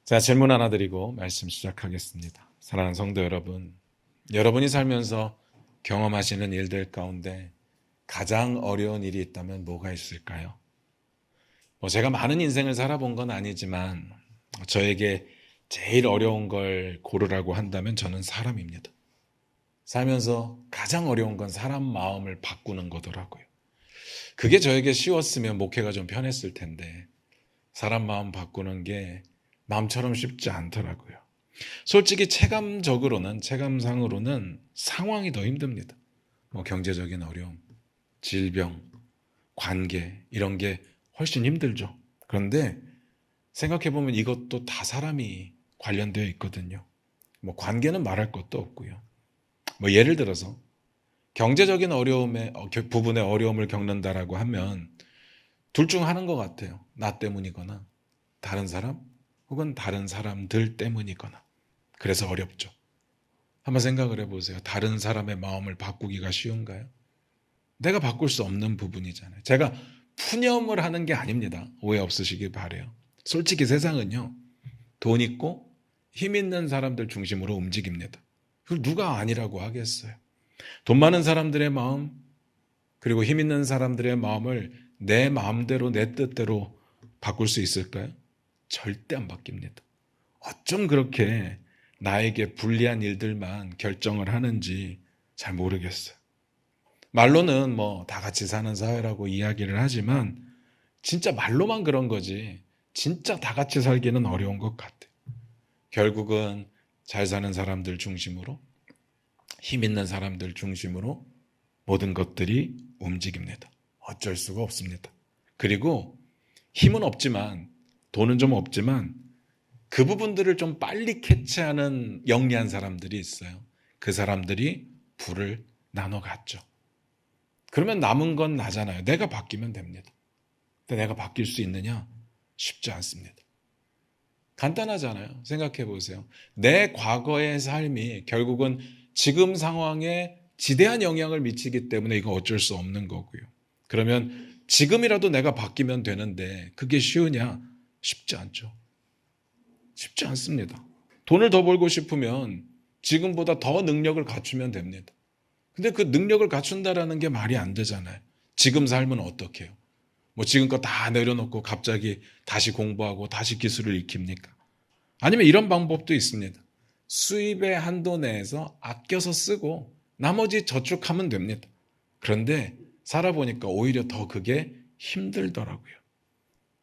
자, 질문 하나 드리고 말씀 시작하겠습니다. 사랑하는 성도 여러분, 여러분이 살면서 경험하시는 일들 가운데 가장 어려운 일이 있다면 뭐가 있을까요? 제가 많은 인생을 살아본 건 아니지만 저에게 제일 어려운 걸 고르라고 한다면 저는 사람입니다. 살면서 가장 어려운 건 사람 마음을 바꾸는 거더라고요. 그게 저에게 쉬웠으면 목회가 좀 편했을 텐데 사람 마음 바꾸는 게 마음처럼 쉽지 않더라고요. 솔직히 체감상으로는 상황이 더 힘듭니다. 경제적인 어려움, 질병, 관계 이런 게 훨씬 힘들죠. 그런데 생각해보면 이것도 다 사람이 관련되어 있거든요. 관계는 말할 것도 없고요. 예를 들어서 경제적인 부분에 어려움을 겪는다라고 하면 둘 중 하나인 것 같아요. 나 때문이거나 다른 사람 혹은 다른 사람들 때문이거나. 그래서 어렵죠. 한번 생각을 해보세요. 다른 사람의 마음을 바꾸기가 쉬운가요? 내가 바꿀 수 없는 부분이잖아요. 제가 푸념을 하는 게 아닙니다. 오해 없으시길 바라요. 솔직히 세상은요, 돈 있고 힘 있는 사람들 중심으로 움직입니다. 그걸 누가 아니라고 하겠어요. 돈 많은 사람들의 마음, 그리고 힘 있는 사람들의 마음을 내 마음대로 내 뜻대로 바꿀 수 있을까요? 절대 안 바뀝니다. 어쩜 그렇게 나에게 불리한 일들만 결정을 하는지 잘 모르겠어요. 말로는 다 같이 사는 사회라고 이야기를 하지만 진짜 말로만 그런 거지 진짜 다 같이 살기는 어려운 것 같아요. 결국은 잘 사는 사람들 중심으로, 힘 있는 사람들 중심으로 모든 것들이 움직입니다. 어쩔 수가 없습니다. 그리고 힘은 없지만, 돈은 좀 없지만 그 부분들을 좀 빨리 캐치하는 영리한 사람들이 있어요. 그 사람들이 부를 나눠 갔죠. 그러면 남은 건 나잖아요. 내가 바뀌면 됩니다. 근데 내가 바뀔 수 있느냐? 쉽지 않습니다. 간단하잖아요. 생각해 보세요. 내 과거의 삶이 결국은 지금 상황에 지대한 영향을 미치기 때문에 이거 어쩔 수 없는 거고요. 그러면 지금이라도 내가 바뀌면 되는데 그게 쉬우냐? 쉽지 않죠. 쉽지 않습니다. 돈을 더 벌고 싶으면 지금보다 더 능력을 갖추면 됩니다. 근데 그 능력을 갖춘다라는 게 말이 안 되잖아요. 지금 삶은 어떻게 해요? 지금껏 다 내려놓고 갑자기 다시 공부하고 다시 기술을 익힙니까? 아니면 이런 방법도 있습니다. 수입의 한도 내에서 아껴서 쓰고 나머지 저축하면 됩니다. 그런데 살아보니까 오히려 더 그게 힘들더라고요.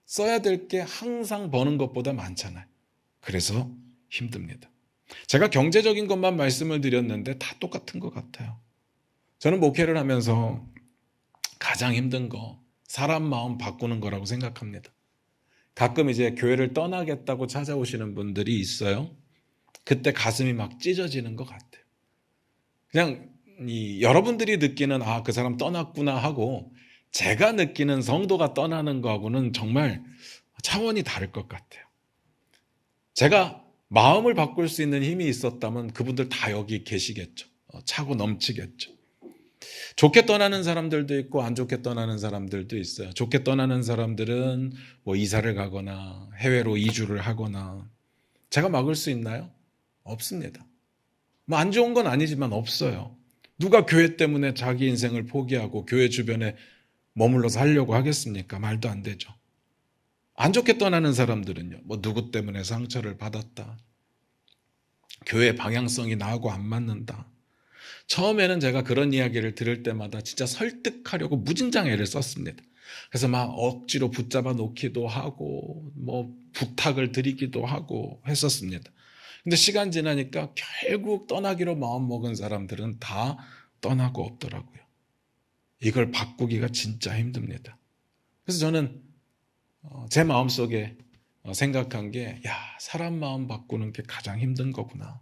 써야 될 게 항상 버는 것보다 많잖아요. 그래서 힘듭니다. 제가 경제적인 것만 말씀을 드렸는데 다 똑같은 것 같아요. 저는 목회를 하면서 가장 힘든 거 사람 마음 바꾸는 거라고 생각합니다. 가끔 이제 교회를 떠나겠다고 찾아오시는 분들이 있어요. 그때 가슴이 막 찢어지는 것 같아요. 그냥 여러분들이 느끼는 그 사람 떠났구나 하고 제가 느끼는 성도가 떠나는 거하고는 정말 차원이 다를 것 같아요. 제가 마음을 바꿀 수 있는 힘이 있었다면 그분들 다 여기 계시겠죠. 차고 넘치겠죠. 좋게 떠나는 사람들도 있고 안 좋게 떠나는 사람들도 있어요. 좋게 떠나는 사람들은 이사를 가거나 해외로 이주를 하거나. 제가 막을 수 있나요? 없습니다. 안 좋은 건 아니지만 없어요. 누가 교회 때문에 자기 인생을 포기하고 교회 주변에 머물러 살려고 하겠습니까? 말도 안 되죠. 안 좋게 떠나는 사람들은요. 누구 때문에 상처를 받았다. 교회 방향성이 나하고 안 맞는다. 처음에는 제가 그런 이야기를 들을 때마다 진짜 설득하려고 무진장 애를 썼습니다. 그래서 막 억지로 붙잡아 놓기도 하고 부탁을 드리기도 하고 했었습니다. 근데 시간 지나니까 결국 떠나기로 마음먹은 사람들은 다 떠나고 없더라고요. 이걸 바꾸기가 진짜 힘듭니다. 그래서 저는 제 마음속에 생각한 게 사람 마음 바꾸는 게 가장 힘든 거구나.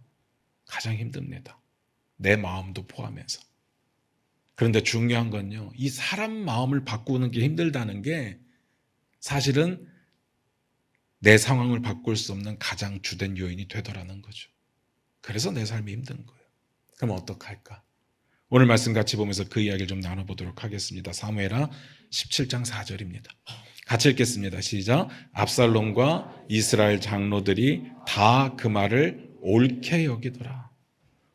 가장 힘듭니다. 내 마음도 포함해서. 그런데 중요한 건요. 이 사람 마음을 바꾸는 게 힘들다는 게 사실은 내 상황을 바꿀 수 없는 가장 주된 요인이 되더라는 거죠. 그래서 내 삶이 힘든 거예요. 그럼 어떡할까? 오늘 말씀 같이 보면서 그 이야기를 좀 나눠보도록 하겠습니다. 사무엘하 17장 4절입니다. 같이 읽겠습니다. 시작. 압살롬과 이스라엘 장로들이 다 그 말을 옳게 여기더라.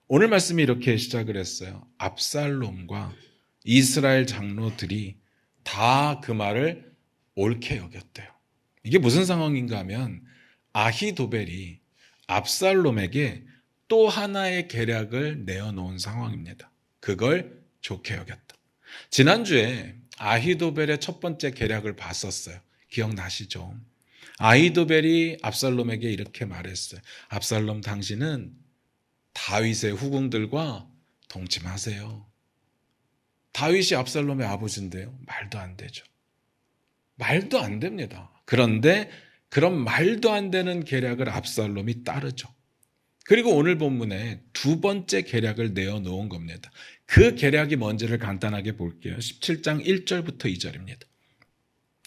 오늘 말씀이 이렇게 시작을 했어요. 압살롬과 이스라엘 장로들이 다 그 말을 옳게 여겼대요. 이게 무슨 상황인가 하면 아히도벨이 압살롬에게 또 하나의 계략을 내어놓은 상황입니다. 그걸 좋게 여겼다. 지난주에 아히도벨의 첫 번째 계략을 봤었어요. 기억나시죠? 아히도벨이 압살롬에게 이렇게 말했어요. 압살롬, 당신은 다윗의 후궁들과 동침하세요. 다윗이 압살롬의 아버지인데요. 말도 안 되죠. 말도 안 됩니다. 그런데 그런 말도 안 되는 계략을 압살롬이 따르죠. 그리고 오늘 본문에 두 번째 계략을 내어놓은 겁니다. 그 계략이 뭔지를 간단하게 볼게요. 17장 1절부터 2절입니다.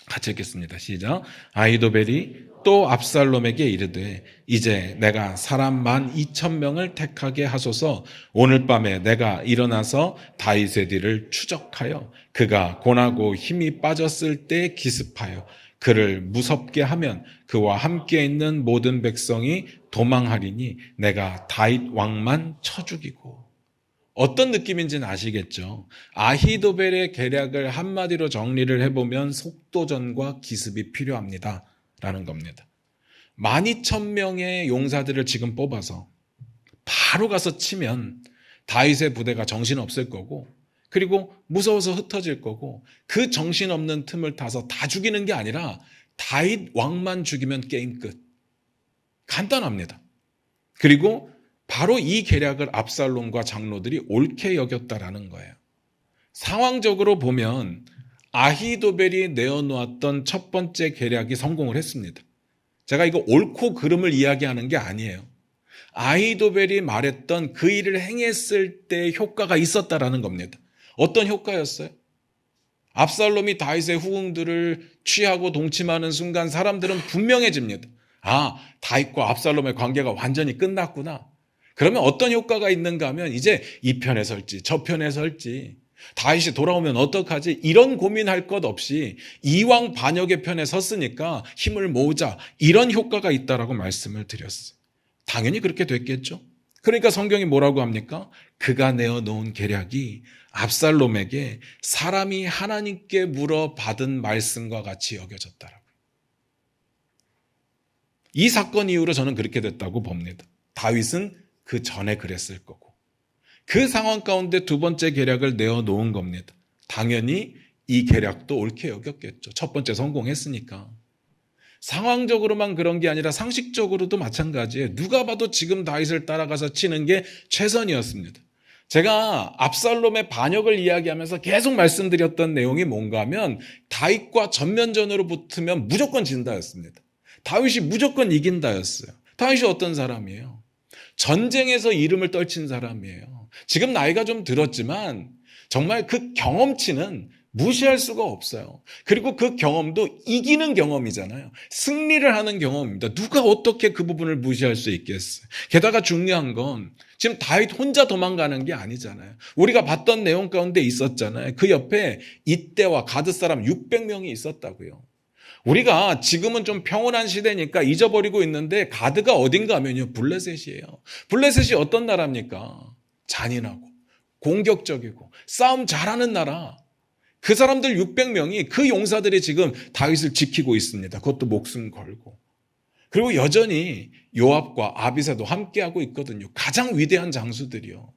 같이 읽겠습니다. 시작. 아히도벨이 또 압살롬에게 이르되 이제 내가 사람 12,000명을 택하게 하소서. 오늘 밤에 내가 일어나서 다윗의 뒤를 추적하여 그가 고나고 힘이 빠졌을 때 기습하여 그를 무섭게 하면 그와 함께 있는 모든 백성이 도망하리니 내가 다윗 왕만 쳐 죽이고. 어떤 느낌인지는 아시겠죠? 아히도벨의 계략을 한마디로 정리를 해보면 속도전과 기습이 필요합니다 라는 겁니다. 12,000명의 용사들을 지금 뽑아서 바로 가서 치면 다윗의 부대가 정신없을 거고, 그리고 무서워서 흩어질 거고, 그 정신없는 틈을 타서 다 죽이는 게 아니라 다윗 왕만 죽이면 게임 끝. 간단합니다. 그리고 바로 이 계략을 압살롬과 장로들이 옳게 여겼다라는 거예요. 상황적으로 보면 아히도벨이 내어놓았던 첫 번째 계략이 성공을 했습니다. 제가 이거 옳고 그름을 이야기하는 게 아니에요. 아히도벨이 말했던 그 일을 행했을 때 효과가 있었다라는 겁니다. 어떤 효과였어요? 압살롬이 다윗의 후궁들을 취하고 동침하는 순간 사람들은 분명해집니다. 아, 다윗과 압살롬의 관계가 완전히 끝났구나. 그러면 어떤 효과가 있는가 하면 이제 이 편에 설지 저 편에 설지, 다윗이 돌아오면 어떡하지, 이런 고민할 것 없이 이왕 반역의 편에 섰으니까 힘을 모으자, 이런 효과가 있다라고 말씀을 드렸어요. 당연히 그렇게 됐겠죠. 그러니까 성경이 뭐라고 합니까? 그가 내어놓은 계략이 압살롬에게 사람이 하나님께 물어받은 말씀과 같이 여겨졌다라고요. 이 사건 이후로 저는 그렇게 됐다고 봅니다. 다윗은 그 전에 그랬을 거고, 그 상황 가운데 두 번째 계략을 내어놓은 겁니다. 당연히 이 계략도 옳게 여겼겠죠. 첫 번째 성공했으니까. 상황적으로만 그런 게 아니라 상식적으로도 마찬가지예요. 누가 봐도 지금 다윗을 따라가서 치는 게 최선이었습니다. 제가 압살롬의 반역을 이야기하면서 계속 말씀드렸던 내용이 뭔가 하면 다윗과 전면전으로 붙으면 무조건 진다였습니다. 다윗이 무조건 이긴다였어요. 다윗이 어떤 사람이에요? 전쟁에서 이름을 떨친 사람이에요. 지금 나이가 좀 들었지만 정말 그 경험치는 무시할 수가 없어요. 그리고 그 경험도 이기는 경험이잖아요. 승리를 하는 경험입니다. 누가 어떻게 그 부분을 무시할 수 있겠어요. 게다가 중요한 건 지금 다윗 혼자 도망가는 게 아니잖아요. 우리가 봤던 내용 가운데 있었잖아요. 그 옆에 이때와 가드 사람 600명이 있었다고요. 우리가 지금은 좀 평온한 시대니까 잊어버리고 있는데 가드가 어딘가 하면요, 블레셋이에요. 블레셋이 어떤 나라입니까? 잔인하고 공격적이고 싸움 잘하는 나라. 그 사람들 600명이, 그 용사들이 지금 다윗을 지키고 있습니다. 그것도 목숨 걸고. 그리고 여전히 요압과 아비새도 함께하고 있거든요. 가장 위대한 장수들이요.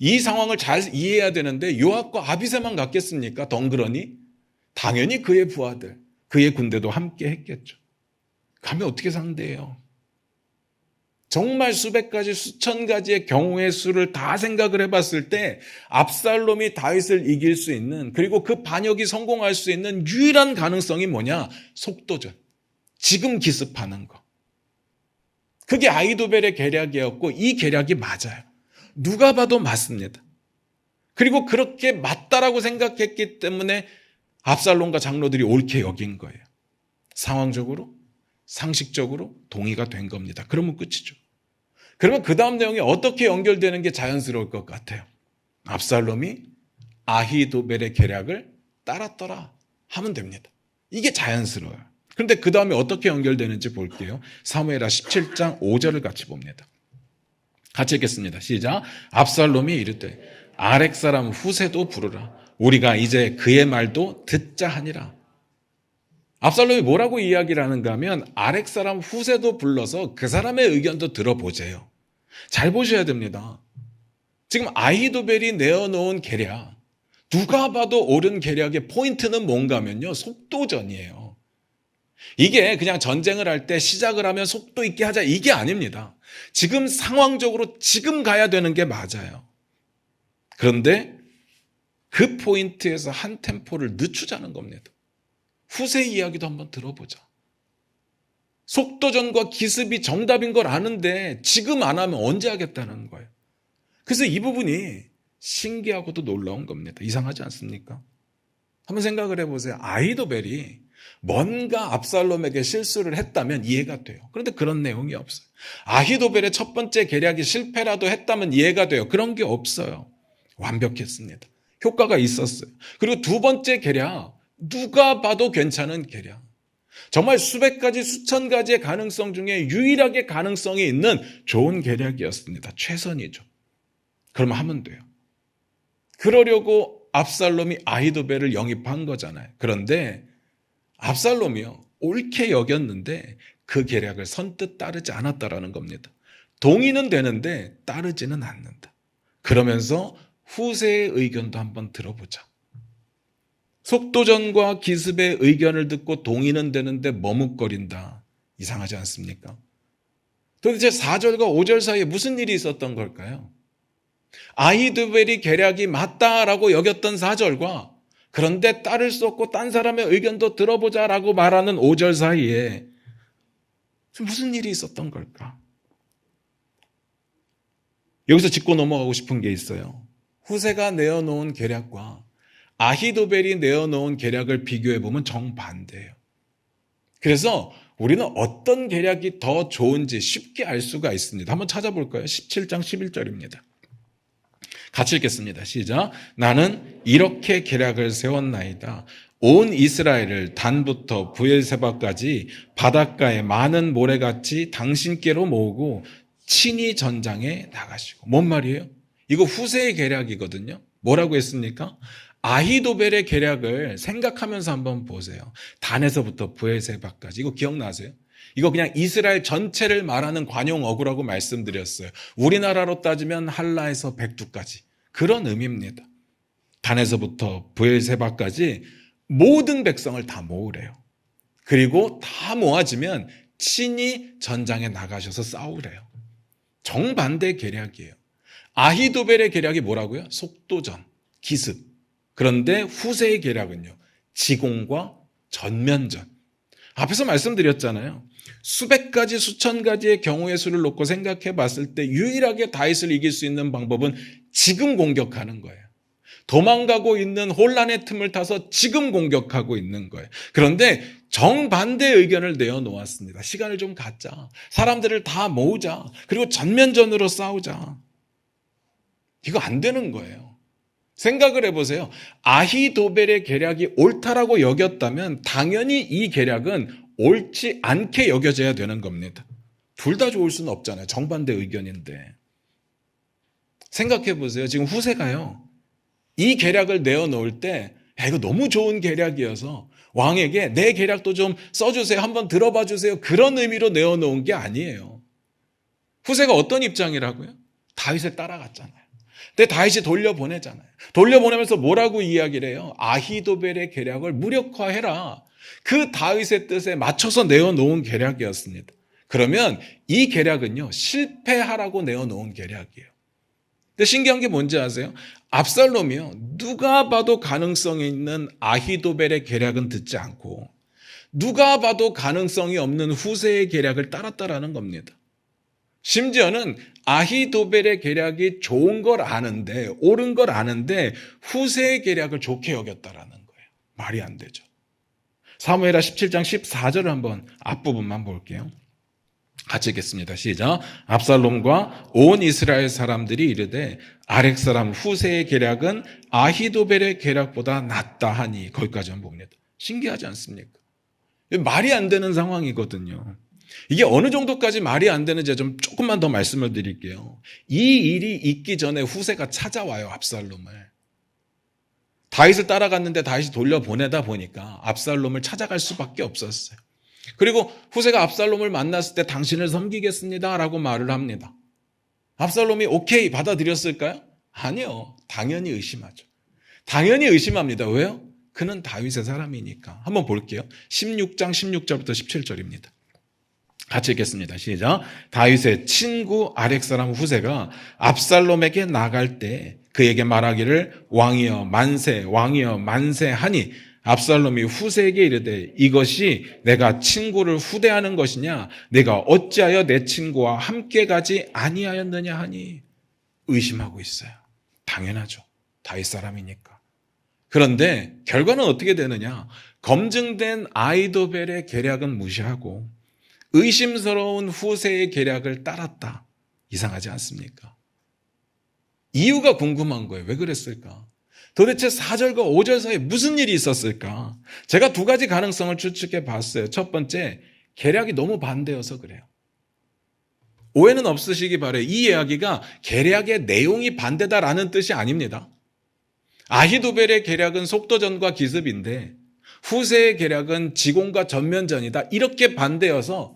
이 상황을 잘 이해해야 되는데 요압과 아비새만 갔겠습니까? 덩그러니? 당연히 그의 부하들, 그의 군대도 함께 했겠죠. 가면 어떻게 상대해요? 정말 수백 가지, 수천 가지의 경우의 수를 다 생각을 해봤을 때 압살롬이 다윗을 이길 수 있는, 그리고 그 반역이 성공할 수 있는 유일한 가능성이 뭐냐? 속도전. 지금 기습하는 거. 그게 아히도벨의 계략이었고 이 계략이 맞아요. 누가 봐도 맞습니다. 그리고 그렇게 맞다라고 생각했기 때문에 압살롬과 장로들이 옳게 여긴 거예요. 상황적으로, 상식적으로 동의가 된 겁니다. 그러면 끝이죠. 그러면 그 다음 내용이 어떻게 연결되는 게 자연스러울 것 같아요? 압살롬이 아히도벨의 계략을 따랐더라 하면 됩니다. 이게 자연스러워요. 그런데 그 다음에 어떻게 연결되는지 볼게요. 사무엘하 17장 5절을 같이 봅니다. 같이 읽겠습니다. 시작. 압살롬이 이르되 아렉 사람 후세도 부르라. 우리가 이제 그의 말도 듣자 하니라. 압살롬이 뭐라고 이야기를 하는가 하면 아렉 사람 후세도 불러서 그 사람의 의견도 들어보세요. 잘 보셔야 됩니다. 지금 아히도벨이 내어놓은 계략, 누가 봐도 옳은 계략의 포인트는 뭔가 하면요, 속도전이에요. 이게 그냥 전쟁을 할 때 시작을 하면 속도 있게 하자, 이게 아닙니다. 지금 상황적으로 지금 가야 되는 게 맞아요. 그런데 그 포인트에서 한 템포를 늦추자는 겁니다. 후세 이야기도 한번 들어보자. 속도전과 기습이 정답인 걸 아는데 지금 안 하면 언제 하겠다는 거예요. 그래서 이 부분이 신기하고도 놀라운 겁니다. 이상하지 않습니까? 한번 생각을 해보세요. 아히도벨이 뭔가 압살롬에게 실수를 했다면 이해가 돼요. 그런데 그런 내용이 없어요. 아히도벨의 첫 번째 계략이 실패라도 했다면 이해가 돼요. 그런 게 없어요. 완벽했습니다. 효과가 있었어요. 그리고 두 번째 계략, 누가 봐도 괜찮은 계략. 정말 수백 가지, 수천 가지의 가능성 중에 유일하게 가능성이 있는 좋은 계략이었습니다. 최선이죠. 그러면 하면 돼요. 그러려고 압살롬이 아히도벨을 영입한 거잖아요. 그런데 압살롬이요, 옳게 여겼는데 그 계략을 선뜻 따르지 않았다라는 겁니다. 동의는 되는데 따르지는 않는다. 그러면서 후세의 의견도 한번 들어보자. 속도전과 기습의 의견을 듣고 동의는 되는데 머뭇거린다. 이상하지 않습니까? 도대체 4절과 5절 사이에 무슨 일이 있었던 걸까요? 아히도벨이 계략이 맞다라고 여겼던 4절과 그런데 따를 수 없고 딴 사람의 의견도 들어보자라고 말하는 5절 사이에 무슨 일이 있었던 걸까? 여기서 짚고 넘어가고 싶은 게 있어요. 후세가 내어놓은 계략과 아히도벨이 내어놓은 계략을 비교해보면 정반대예요. 그래서 우리는 어떤 계략이 더 좋은지 쉽게 알 수가 있습니다. 한번 찾아볼까요? 17장 11절입니다. 같이 읽겠습니다. 시작. 나는 이렇게 계략을 세웠나이다. 온 이스라엘을 단부터 브엘세바까지 바닷가에 많은 모래같이 당신께로 모으고 친히 전장에 나가시고. 뭔 말이에요? 이거 후세의 계략이거든요. 뭐라고 했습니까? 아히도벨의 계략을 생각하면서 한번 보세요. 단에서부터 브엘세바까지. 이거 기억나세요? 이거 그냥 이스라엘 전체를 말하는 관용어구라고 말씀드렸어요. 우리나라로 따지면 할라에서 백두까지. 그런 의미입니다. 단에서부터 브엘세바까지 모든 백성을 다 모으래요. 그리고 다 모아지면 친히 전장에 나가셔서 싸우래요. 정반대 계략이에요. 아히도벨의 계략이 뭐라고요? 속도전, 기습. 그런데 후세의 계략은요, 지공과 전면전. 앞에서 말씀드렸잖아요. 수백 가지, 수천 가지의 경우의 수를 놓고 생각해 봤을 때 유일하게 다윗을 이길 수 있는 방법은 지금 공격하는 거예요. 도망가고 있는 혼란의 틈을 타서 지금 공격하고 있는 거예요. 그런데 정반대의 의견을 내어놓았습니다. 시간을 좀 갖자. 사람들을 다 모으자. 그리고 전면전으로 싸우자. 이거 안 되는 거예요. 생각을 해보세요. 아히도벨의 계략이 옳다라고 여겼다면 당연히 이 계략은 옳지 않게 여겨져야 되는 겁니다. 둘 다 좋을 수는 없잖아요. 정반대 의견인데. 생각해 보세요. 지금 후세가요, 이 계략을 내어놓을 때 이거 너무 좋은 계략이어서 왕에게 내 계략도 좀 써주세요. 한번 들어봐 주세요. 그런 의미로 내어놓은 게 아니에요. 후세가 어떤 입장이라고요? 다윗을 따라갔잖아요. 근데 다윗이 돌려보내잖아요. 돌려보내면서 뭐라고 이야기를 해요? 아히도벨의 계략을 무력화해라. 그 다윗의 뜻에 맞춰서 내어놓은 계략이었습니다. 그러면 이 계략은요, 실패하라고 내어놓은 계략이에요. 근데 신기한 게 뭔지 아세요? 압살롬이요, 누가 봐도 가능성이 있는 아히도벨의 계략은 듣지 않고 누가 봐도 가능성이 없는 후세의 계략을 따랐다라는 겁니다. 심지어는 아히도벨의 계략이 좋은 걸 아는데, 옳은 걸 아는데 후세의 계략을 좋게 여겼다라는 거예요. 말이 안 되죠. 사무엘하 17장 14절을 한번 앞부분만 볼게요. 같이 읽겠습니다. 시작. 압살롬과 온 이스라엘 사람들이 이르되 아렉 사람 후세의 계략은 아히도벨의 계략보다 낫다 하니. 거기까지 한번 봅니다. 신기하지 않습니까? 말이 안 되는 상황이거든요. 이게 어느 정도까지 말이 안 되는지 좀 조금만 더 말씀을 드릴게요. 이 일이 있기 전에 후세가 찾아와요, 압살롬을. 다윗을 따라갔는데 다윗이 돌려보내다 보니까 압살롬을 찾아갈 수밖에 없었어요. 그리고 후세가 압살롬을 만났을 때 당신을 섬기겠습니다 라고 말을 합니다. 압살롬이 오케이 받아들였을까요? 아니요. 당연히 의심하죠. 당연히 의심합니다. 왜요? 그는 다윗의 사람이니까. 한번 볼게요. 16장 16절부터 17절입니다. 같이 읽겠습니다. 시작. 다윗의 친구 아렉 사람 후세가 압살롬에게 나갈 때 그에게 말하기를 왕이여 만세 왕이여 만세 하니 압살롬이 후세에게 이르되 이것이 내가 친구를 후대하는 것이냐 내가 어찌하여 내 친구와 함께 가지 아니하였느냐 하니 의심하고 있어요. 당연하죠. 다윗 사람이니까. 그런데 결과는 어떻게 되느냐? 검증된 아히도벨의 계략은 무시하고 의심스러운 후세의 계략을 따랐다. 이상하지 않습니까? 이유가 궁금한 거예요. 왜 그랬을까? 도대체 4절과 5절 사이에 무슨 일이 있었을까? 제가 두 가지 가능성을 추측해 봤어요. 첫 번째, 계략이 너무 반대여서 그래요. 오해는 없으시기 바라요. 이 이야기가 계략의 내용이 반대다라는 뜻이 아닙니다. 아히도벨의 계략은 속도전과 기습인데 후세의 계략은 지공과 전면전이다. 이렇게 반대여서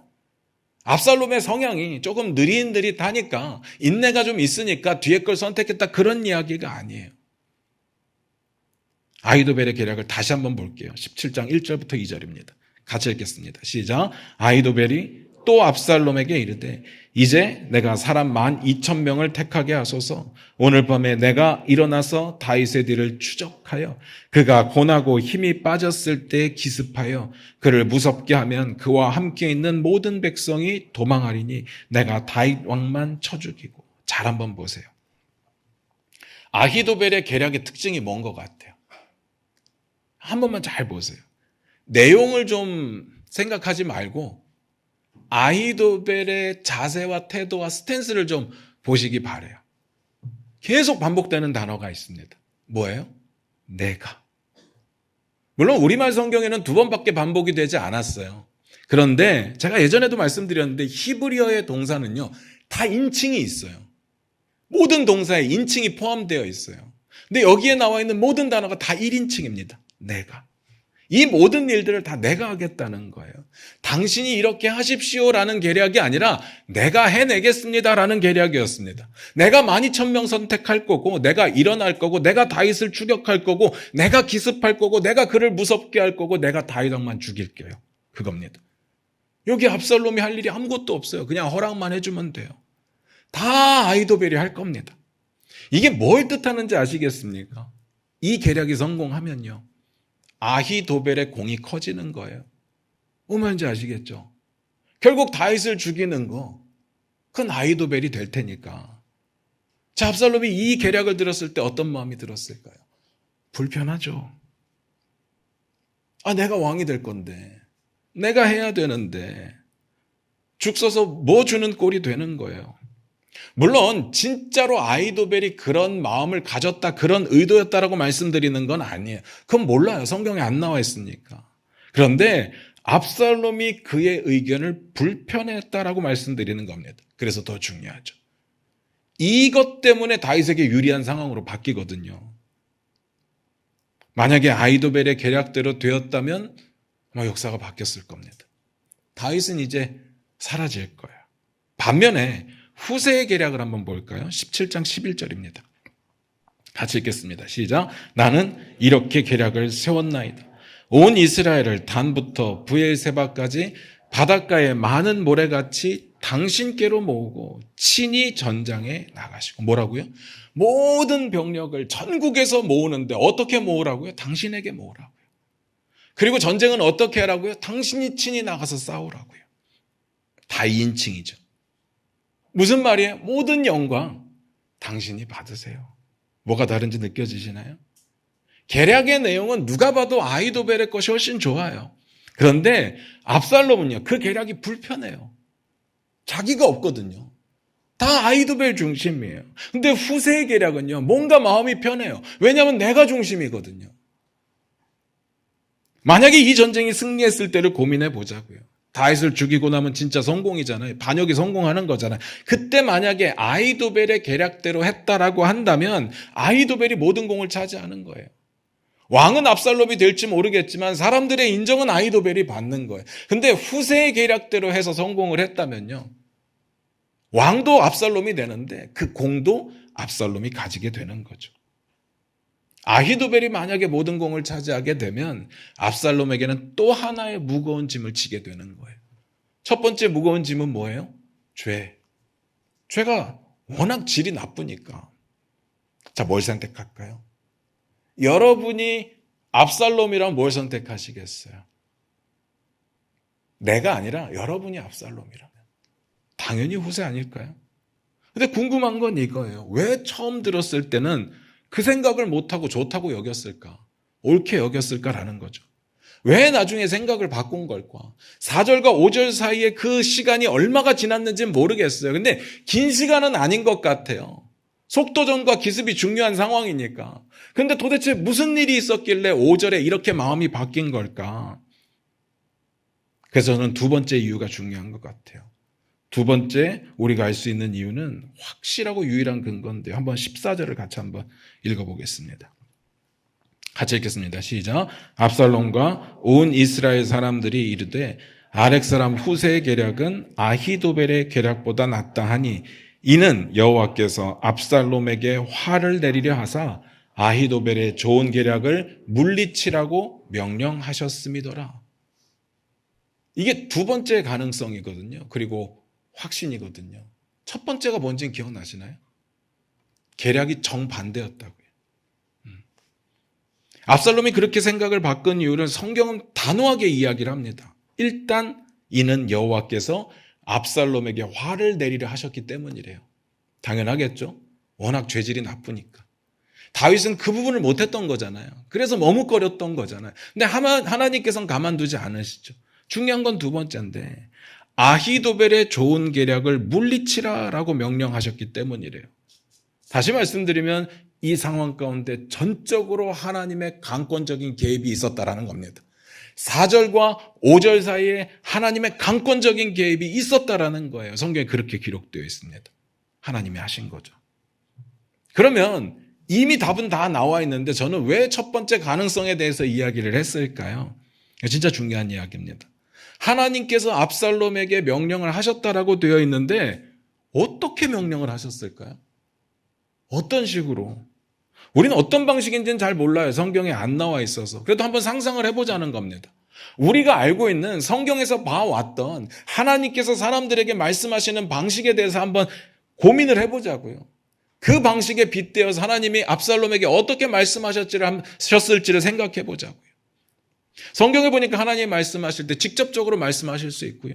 압살롬의 성향이 조금 느릿느릿하니까 인내가 좀 있으니까 뒤에 걸 선택했다. 그런 이야기가 아니에요. 아히도벨의 계략을 다시 한번 볼게요. 17장 1절부터 2절입니다. 같이 읽겠습니다. 시작. 아히도벨이 또 압살롬에게 이르되 이제 내가 사람 12,000명을 택하게 하소서. 오늘 밤에 내가 일어나서 다윗의 뒤를 추적하여 그가 고나고 힘이 빠졌을 때 기습하여 그를 무섭게 하면 그와 함께 있는 모든 백성이 도망하리니 내가 다윗 왕만 쳐 죽이고. 잘 한번 보세요. 아히도벨의 계략의 특징이 뭔 것 같아요? 한 번만 잘 보세요. 내용을 좀 생각하지 말고 아히도벨의 자세와 태도와 스탠스를 좀 보시기 바라요. 계속 반복되는 단어가 있습니다. 뭐예요? 내가. 물론 우리말 성경에는 2번밖에 반복이 되지 않았어요. 그런데 제가 예전에도 말씀드렸는데 히브리어의 동사는요, 다 인칭이 있어요. 모든 동사에 인칭이 포함되어 있어요. 근데 여기에 나와 있는 모든 단어가 다 1인칭입니다. 내가. 이 모든 일들을 다 내가 하겠다는 거예요. 당신이 이렇게 하십시오라는 계략이 아니라 내가 해내겠습니다라는 계략이었습니다. 내가 12,000명 선택할 거고 내가 일어날 거고 내가 다윗을 추격할 거고 내가 기습할 거고 내가 그를 무섭게 할 거고 내가 다윗 왕만 죽일게요. 그겁니다. 여기 압살롬이 할 일이 아무것도 없어요. 그냥 허락만 해주면 돼요. 다 아히도벨이 할 겁니다. 이게 뭘 뜻하는지 아시겠습니까? 이 계략이 성공하면요, 아히도벨의 공이 커지는 거예요. 무슨 말인지 아시겠죠? 결국 다윗을 죽이는 거, 그건 아히도벨이 될 테니까. 자, 압살롬이 이 계략을 들었을 때 어떤 마음이 들었을까요? 불편하죠. 내가 왕이 될 건데, 내가 해야 되는데, 죽 써서 뭐 주는 꼴이 되는 거예요. 물론 진짜로 아히도벨이 그런 마음을 가졌다, 그런 의도였다라고 말씀드리는 건 아니에요. 그건 몰라요. 성경에 안 나와 있으니까. 그런데 압살롬이 그의 의견을 불편했다라고 말씀드리는 겁니다. 그래서 더 중요하죠. 이것 때문에 다윗에게 유리한 상황으로 바뀌거든요. 만약에 아히도벨의 계략대로 되었다면 역사가 바뀌었을 겁니다. 다윗은 이제 사라질 거예요. 반면에 후세의 계략을 한번 볼까요? 17장 11절입니다. 같이 읽겠습니다. 시작. 나는 이렇게 계략을 세웠나이다. 온 이스라엘을 단부터 브엘세바까지 바닷가의 많은 모래같이 당신께로 모으고 친히 전장에 나가시고. 뭐라고요? 모든 병력을 전국에서 모으는데 어떻게 모으라고요? 당신에게 모으라고요. 그리고 전쟁은 어떻게 하라고요? 당신이 친히 나가서 싸우라고요. 다 2인칭이죠. 무슨 말이에요? 모든 영광 당신이 받으세요. 뭐가 다른지 느껴지시나요? 계략의 내용은 누가 봐도 아히도벨의 것이 훨씬 좋아요. 그런데 압살롬은요, 그 계략이 불편해요. 자기가 없거든요. 다 아히도벨 중심이에요. 근데 후세의 계략은요, 뭔가 마음이 편해요. 왜냐하면 내가 중심이거든요. 만약에 이 전쟁이 승리했을 때를 고민해 보자고요. 다윗을 죽이고 나면 진짜 성공이잖아요. 반역이 성공하는 거잖아요. 그때 만약에 아히도벨의 계략대로 했다라고 한다면 아히도벨이 모든 공을 차지하는 거예요. 왕은 압살롬이 될지 모르겠지만 사람들의 인정은 아히도벨이 받는 거예요. 근데 후세의 계략대로 해서 성공을 했다면요, 왕도 압살롬이 되는데 그 공도 압살롬이 가지게 되는 거죠. 아히도벨이 만약에 모든 공을 차지하게 되면 압살롬에게는 또 하나의 무거운 짐을 지게 되는 거예요. 첫 번째 무거운 짐은 뭐예요? 죄. 죄가 워낙 질이 나쁘니까. 자, 뭘 선택할까요? 여러분이 압살롬이라면 뭘 선택하시겠어요? 내가 아니라 여러분이 압살롬이라면 당연히 후세 아닐까요? 근데 궁금한 건 이거예요. 왜 처음 들었을 때는 그 생각을 못하고 좋다고 여겼을까? 옳게 여겼을까라는 거죠. 왜 나중에 생각을 바꾼 걸까? 4절과 5절 사이에 그 시간이 얼마가 지났는지는 모르겠어요. 근데 긴 시간은 아닌 것 같아요. 속도전과 기습이 중요한 상황이니까. 근데 도대체 무슨 일이 있었길래 5절에 이렇게 마음이 바뀐 걸까? 그래서 저는 두 번째 이유가 중요한 것 같아요. 두 번째 우리가 알 수 있는 이유는 확실하고 유일한 근거인데 한번 14절을 같이 한번 읽어보겠습니다. 같이 읽겠습니다. 시작. 압살롬과 온 이스라엘 사람들이 이르되 아렉 사람 후세의 계략은 아히도벨의 계략보다 낫다 하니 이는 여호와께서 압살롬에게 화를 내리려 하사 아히도벨의 좋은 계략을 물리치라고 명령하셨음이더라. 이게 두 번째 가능성이거든요. 그리고 확신이거든요. 첫 번째가 뭔지 기억나시나요? 계략이 정반대였다고요. 압살롬이 그렇게 생각을 바꾼 이유를 성경은 단호하게 이야기를 합니다. 일단 이는 여호와께서 압살롬에게 화를 내리려 하셨기 때문이래요. 당연하겠죠. 워낙 죄질이 나쁘니까. 다윗은 그 부분을 못했던 거잖아요. 그래서 머뭇거렸던 거잖아요. 근데 하나님께서는 가만두지 않으시죠. 중요한 건 두 번째인데 아히도벨의 좋은 계략을 물리치라라고 명령하셨기 때문이래요. 다시 말씀드리면 이 상황 가운데 전적으로 하나님의 강권적인 개입이 있었다라는 겁니다. 4절과 5절 사이에 하나님의 강권적인 개입이 있었다라는 거예요. 성경에 그렇게 기록되어 있습니다. 하나님이 하신 거죠. 그러면 이미 답은 다 나와 있는데 저는 왜 첫 번째 가능성에 대해서 이야기를 했을까요? 진짜 중요한 이야기입니다. 하나님께서 압살롬에게 명령을 하셨다라고 되어 있는데 어떻게 명령을 하셨을까요? 어떤 식으로? 우리는 어떤 방식인지는 잘 몰라요. 성경에 안 나와 있어서. 그래도 한번 상상을 해보자는 겁니다. 우리가 알고 있는 성경에서 봐왔던 하나님께서 사람들에게 말씀하시는 방식에 대해서 한번 고민을 해보자고요. 그 방식에 빗대어서 하나님이 압살롬에게 어떻게 말씀하셨을지를 생각해 보자고요. 성경에 보니까 하나님이 말씀하실 때 직접적으로 말씀하실 수 있고요.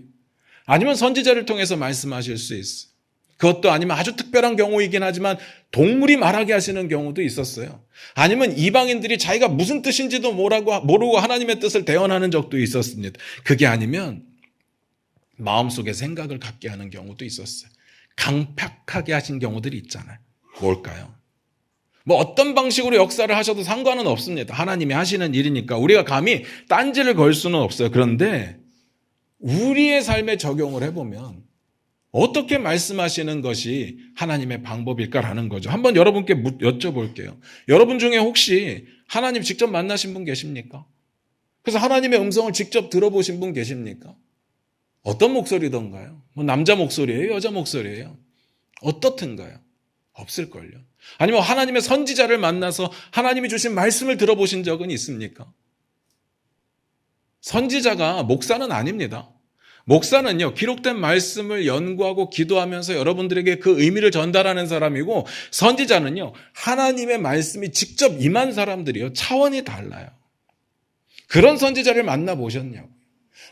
아니면 선지자를 통해서 말씀하실 수 있어요. 그것도 아니면 아주 특별한 경우이긴 하지만 동물이 말하게 하시는 경우도 있었어요. 아니면 이방인들이 자기가 무슨 뜻인지도 모르고 하나님의 뜻을 대언하는 적도 있었습니다. 그게 아니면 마음속에 생각을 갖게 하는 경우도 있었어요. 강팍하게 하신 경우들이 있잖아요. 뭘까요? 뭐 어떤 방식으로 역사를 하셔도 상관은 없습니다. 하나님이 하시는 일이니까 우리가 감히 딴지를 걸 수는 없어요. 그런데 우리의 삶에 적용을 해보면 어떻게 말씀하시는 것이 하나님의 방법일까라는 거죠. 한번 여러분께 여쭤볼게요. 여러분 중에 혹시 하나님 직접 만나신 분 계십니까? 그래서 하나님의 음성을 직접 들어보신 분 계십니까? 어떤 목소리던가요? 뭐 남자 목소리예요? 여자 목소리예요? 어떻든가요? 없을걸요. 아니면 하나님의 선지자를 만나서 하나님이 주신 말씀을 들어보신 적은 있습니까? 선지자가 목사는 아닙니다. 목사는요, 기록된 말씀을 연구하고 기도하면서 여러분들에게 그 의미를 전달하는 사람이고, 선지자는요, 하나님의 말씀이 직접 임한 사람들이요, 차원이 달라요. 그런 선지자를 만나보셨냐고요.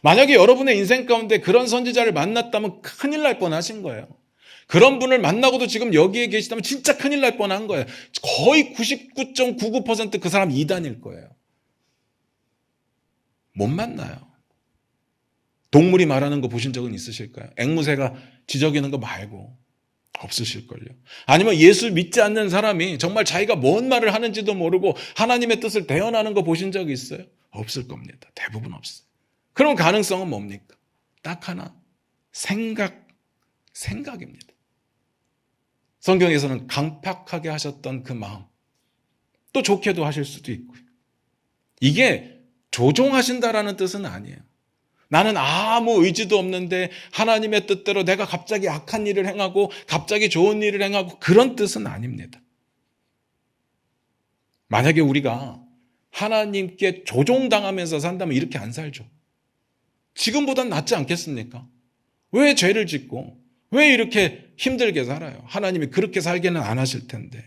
만약에 여러분의 인생 가운데 그런 선지자를 만났다면 큰일 날 뻔하신 거예요. 그런 분을 만나고도 지금 여기에 계시다면 진짜 큰일 날 뻔한 거예요. 거의 99.99% 그 사람 이단일 거예요. 못 만나요. 동물이 말하는 거 보신 적은 있으실까요? 앵무새가 지저귀는 거 말고 없으실걸요. 아니면 예수 믿지 않는 사람이 정말 자기가 뭔 말을 하는지도 모르고 하나님의 뜻을 대언하는 거 보신 적이 있어요? 없을 겁니다. 대부분 없어요. 그럼 가능성은 뭡니까? 딱 하나. 생각입니다. 성경에서는 강팍하게 하셨던 그 마음, 또 좋게도 하실 수도 있고요. 이게 조종하신다라는 뜻은 아니에요. 나는 아무 의지도 없는데 하나님의 뜻대로 내가 갑자기 악한 일을 행하고 갑자기 좋은 일을 행하고 그런 뜻은 아닙니다. 만약에 우리가 하나님께 조종당하면서 산다면 이렇게 안 살죠. 지금보단 낫지 않겠습니까? 왜 죄를 짓고 왜 이렇게 힘들게 살아요? 하나님이 그렇게 살게는 안 하실 텐데.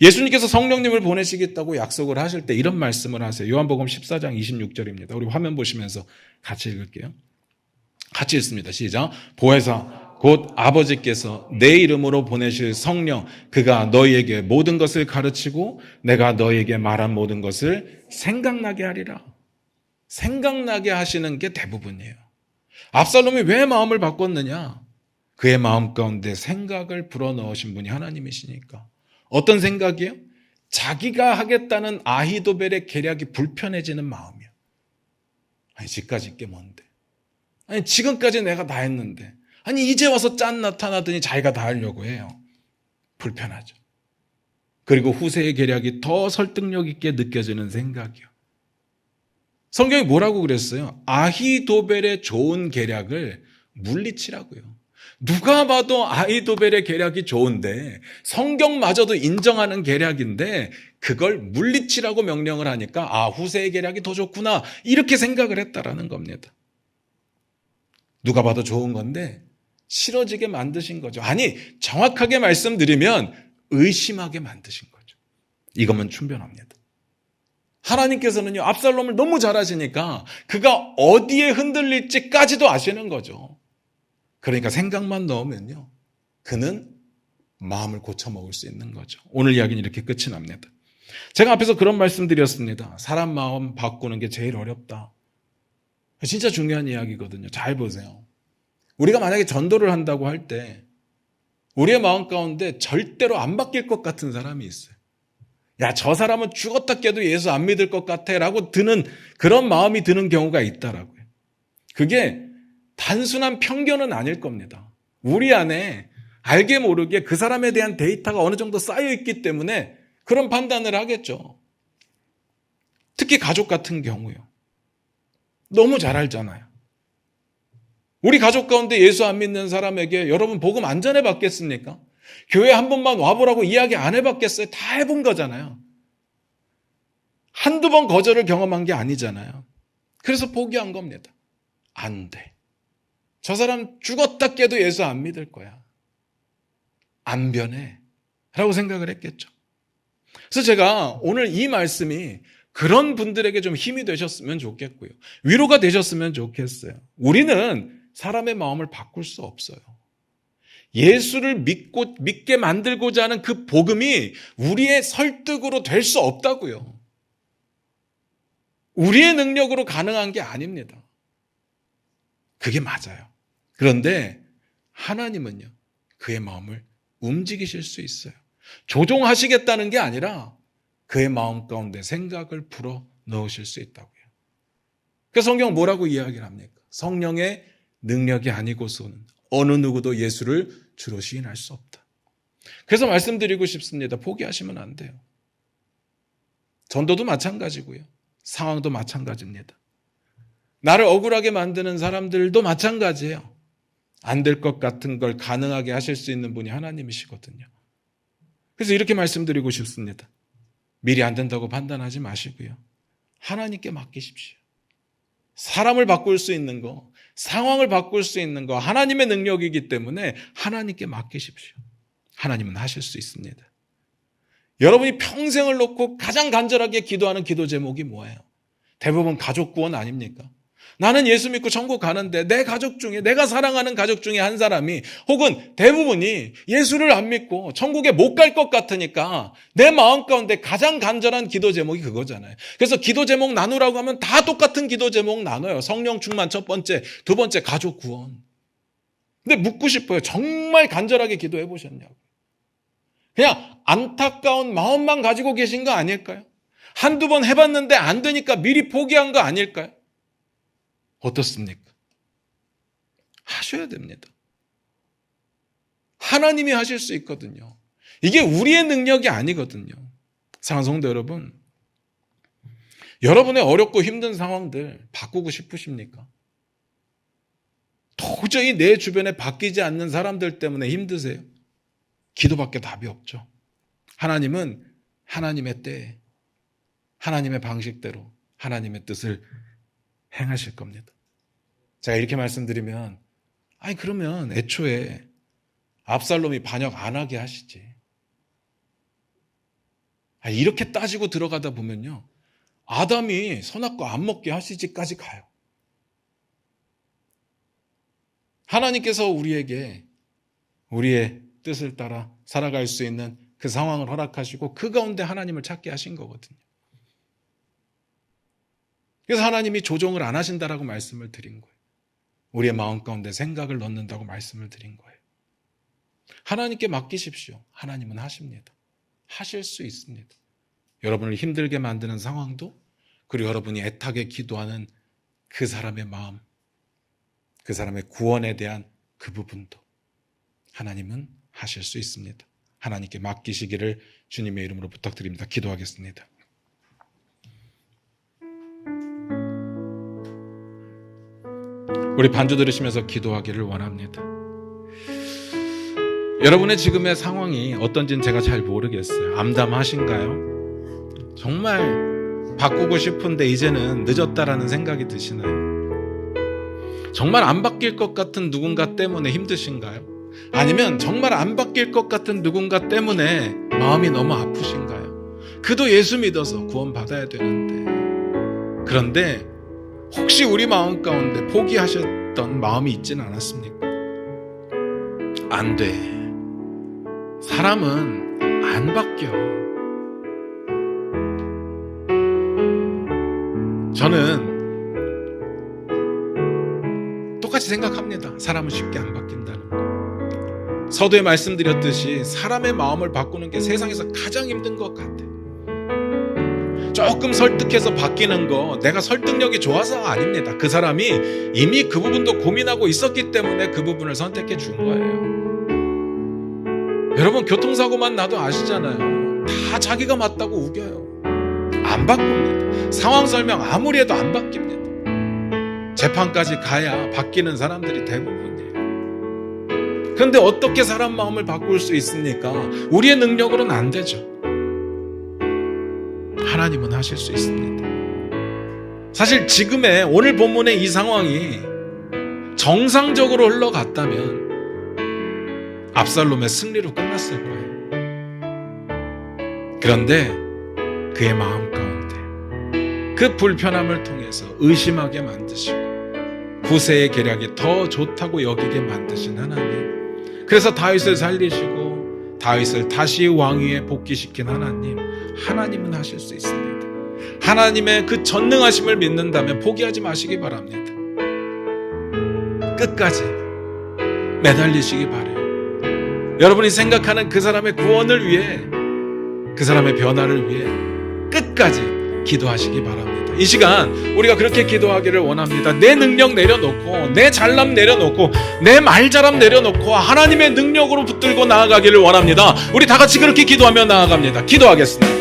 예수님께서 성령님을 보내시겠다고 약속을 하실 때 이런 말씀을 하세요. 요한복음 14장 26절입니다. 우리 화면 보시면서 같이 읽을게요. 같이 읽습니다. 시작. 보혜사 곧 아버지께서 내 이름으로 보내실 성령 그가 너희에게 모든 것을 가르치고 내가 너희에게 말한 모든 것을 생각나게 하리라. 생각나게 하시는 게 대부분이에요. 압살롬이 왜 마음을 바꿨느냐? 그의 마음 가운데 생각을 불어넣으신 분이 하나님이시니까. 어떤 생각이에요? 자기가 하겠다는 아히도벨의 계략이 불편해지는 마음이에요. 아니 지금까지 있게 뭔데? 아니 지금까지 내가 다 했는데 아니 이제 와서 짠 나타나더니 자기가 다 하려고 해요. 불편하죠. 그리고 후세의 계략이 더 설득력 있게 느껴지는 생각이요. 성경이 뭐라고 그랬어요? 아히도벨의 좋은 계략을 물리치라고요. 누가 봐도 아히도벨의 계략이 좋은데 성경마저도 인정하는 계략인데 그걸 물리치라고 명령을 하니까 후세의 계략이 더 좋구나 이렇게 생각을 했다라는 겁니다. 누가 봐도 좋은 건데 싫어지게 만드신 거죠. 아니 정확하게 말씀드리면 의심하게 만드신 거죠. 이거면 충분합니다. 하나님께서는요 압살롬을 너무 잘 아시니까 그가 어디에 흔들릴지까지도 아시는 거죠. 그러니까 생각만 넣으면요 그는 마음을 고쳐먹을 수 있는 거죠. 오늘 이야기는 이렇게 끝이 납니다. 제가 앞에서 그런 말씀 드렸습니다. 사람 마음 바꾸는 게 제일 어렵다. 진짜 중요한 이야기거든요. 잘 보세요. 우리가 만약에 전도를 한다고 할 때 우리의 마음 가운데 절대로 안 바뀔 것 같은 사람이 있어요. 야, 저 사람은 죽었다 깨도 예수 안 믿을 것 같아 라고 드는 그런 마음이 드는 경우가 있다라고요. 그게 단순한 편견은 아닐 겁니다. 우리 안에 알게 모르게 그 사람에 대한 데이터가 어느 정도 쌓여 있기 때문에 그런 판단을 하겠죠. 특히 가족 같은 경우요. 너무 잘 알잖아요. 우리 가족 가운데 예수 안 믿는 사람에게 여러분 복음 안 전해봤겠습니까? 교회 한 번만 와보라고 이야기 안 해봤겠어요? 다 해본 거잖아요. 한두 번 거절을 경험한 게 아니잖아요. 그래서 포기한 겁니다. 안 돼. 저 사람 죽었다 깨도 예수 안 믿을 거야. 안 변해. 라고 생각을 했겠죠. 그래서 제가 오늘 이 말씀이 그런 분들에게 좀 힘이 되셨으면 좋겠고요. 위로가 되셨으면 좋겠어요. 우리는 사람의 마음을 바꿀 수 없어요. 예수를 믿게 만들고자 하는 그 복음이 우리의 설득으로 될 수 없다고요. 우리의 능력으로 가능한 게 아닙니다. 그게 맞아요. 그런데 하나님은요, 그의 마음을 움직이실 수 있어요. 조종하시겠다는 게 아니라 그의 마음 가운데 생각을 불어 넣으실 수 있다고요. 그래서 성경은 뭐라고 이야기를 합니까? 성령의 능력이 아니고서는 어느 누구도 예수를 주로 시인할 수 없다. 그래서 말씀드리고 싶습니다. 포기하시면 안 돼요. 전도도 마찬가지고요. 상황도 마찬가지입니다. 나를 억울하게 만드는 사람들도 마찬가지예요. 안 될 것 같은 걸 가능하게 하실 수 있는 분이 하나님이시거든요. 그래서 이렇게 말씀드리고 싶습니다. 미리 안 된다고 판단하지 마시고요. 하나님께 맡기십시오. 사람을 바꿀 수 있는 거, 상황을 바꿀 수 있는 거 하나님의 능력이기 때문에 하나님께 맡기십시오. 하나님은 하실 수 있습니다. 여러분이 평생을 놓고 가장 간절하게 기도하는 기도 제목이 뭐예요? 대부분 가족 구원 아닙니까? 나는 예수 믿고 천국 가는데 내 가족 중에 내가 사랑하는 가족 중에 한 사람이 혹은 대부분이 예수를 안 믿고 천국에 못 갈 것 같으니까 내 마음 가운데 가장 간절한 기도 제목이 그거잖아요. 그래서 기도 제목 나누라고 하면 다 똑같은 기도 제목 나눠요. 성령 충만 첫 번째, 두 번째 가족 구원. 근데 묻고 싶어요. 정말 간절하게 기도해 보셨냐고. 그냥 안타까운 마음만 가지고 계신 거 아닐까요? 한두 번 해봤는데 안 되니까 미리 포기한 거 아닐까요? 어떻습니까? 하셔야 됩니다. 하나님이 하실 수 있거든요. 이게 우리의 능력이 아니거든요. 사랑하는 성도 여러분, 여러분의 어렵고 힘든 상황들 바꾸고 싶으십니까? 도저히 내 주변에 바뀌지 않는 사람들 때문에 힘드세요? 기도밖에 답이 없죠. 하나님은 하나님의 때에 하나님의 방식대로 하나님의 뜻을 행하실 겁니다. 제가 이렇게 말씀드리면 아니 그러면 애초에 압살롬이 반역 안 하게 하시지. 이렇게 따지고 들어가다 보면요, 아담이 선악과 안 먹게 하시지까지 가요. 하나님께서 우리에게 우리의 뜻을 따라 살아갈 수 있는 그 상황을 허락하시고 그 가운데 하나님을 찾게 하신 거거든요. 그래서 하나님이 조종을 안 하신다라고 말씀을 드린 거예요. 우리의 마음 가운데 생각을 넣는다고 말씀을 드린 거예요. 하나님께 맡기십시오. 하나님은 하십니다. 하실 수 있습니다. 여러분을 힘들게 만드는 상황도, 그리고 여러분이 애타게 기도하는 그 사람의 마음, 그 사람의 구원에 대한 그 부분도 하나님은 하실 수 있습니다. 하나님께 맡기시기를 주님의 이름으로 부탁드립니다. 기도하겠습니다. 우리 반주 들으시면서 기도하기를 원합니다. 여러분의 지금의 상황이 어떤지는 제가 잘 모르겠어요. 암담하신가요? 정말 바꾸고 싶은데 이제는 늦었다라는 생각이 드시나요? 정말 안 바뀔 것 같은 누군가 때문에 힘드신가요? 아니면 정말 안 바뀔 것 같은 누군가 때문에 마음이 너무 아프신가요? 그도 예수 믿어서 구원받아야 되는데, 그런데 혹시 우리 마음 가운데 포기하셨던 마음이 있지는 않았습니까? 안 돼. 사람은 안 바뀌어. 저는 똑같이 생각합니다. 사람은 쉽게 안 바뀐다는 거. 서두에 말씀드렸듯이 사람의 마음을 바꾸는 게 세상에서 가장 힘든 것 같아. 조금 설득해서 바뀌는 거 내가 설득력이 좋아서가 아닙니다. 그 사람이 이미 그 부분도 고민하고 있었기 때문에 그 부분을 선택해 준 거예요. 여러분, 교통사고만 나도 아시잖아요. 다 자기가 맞다고 우겨요. 안 바꿉니다. 상황 설명 아무리 해도 안 바뀝니다. 재판까지 가야 바뀌는 사람들이 대부분이에요. 그런데 어떻게 사람 마음을 바꿀 수 있습니까? 우리의 능력으로는 안 되죠. 하나님은 하실 수 있습니다. 사실 지금의 오늘 본문의 이 상황이 정상적으로 흘러갔다면 압살롬의 승리로 끝났을 거예요. 그런데 그의 마음 가운데 그 불편함을 통해서 의심하게 만드시고 후세의 계략이 더 좋다고 여기게 만드신 하나님, 그래서 다윗을 살리시고 다윗을 다시 왕위에 복귀시킨 하나님, 하나님은 하실 수 있습니다. 하나님의 그 전능하심을 믿는다면 포기하지 마시기 바랍니다. 끝까지 매달리시기 바라요. 여러분이 생각하는 그 사람의 구원을 위해, 그 사람의 변화를 위해 끝까지 기도하시기 바랍니다. 이 시간 우리가 그렇게 기도하기를 원합니다. 내 능력 내려놓고, 내 잘남 내려놓고, 내 말잘함 내려놓고 하나님의 능력으로 붙들고 나아가기를 원합니다. 우리 다 같이 그렇게 기도하며 나아갑니다. 기도하겠습니다.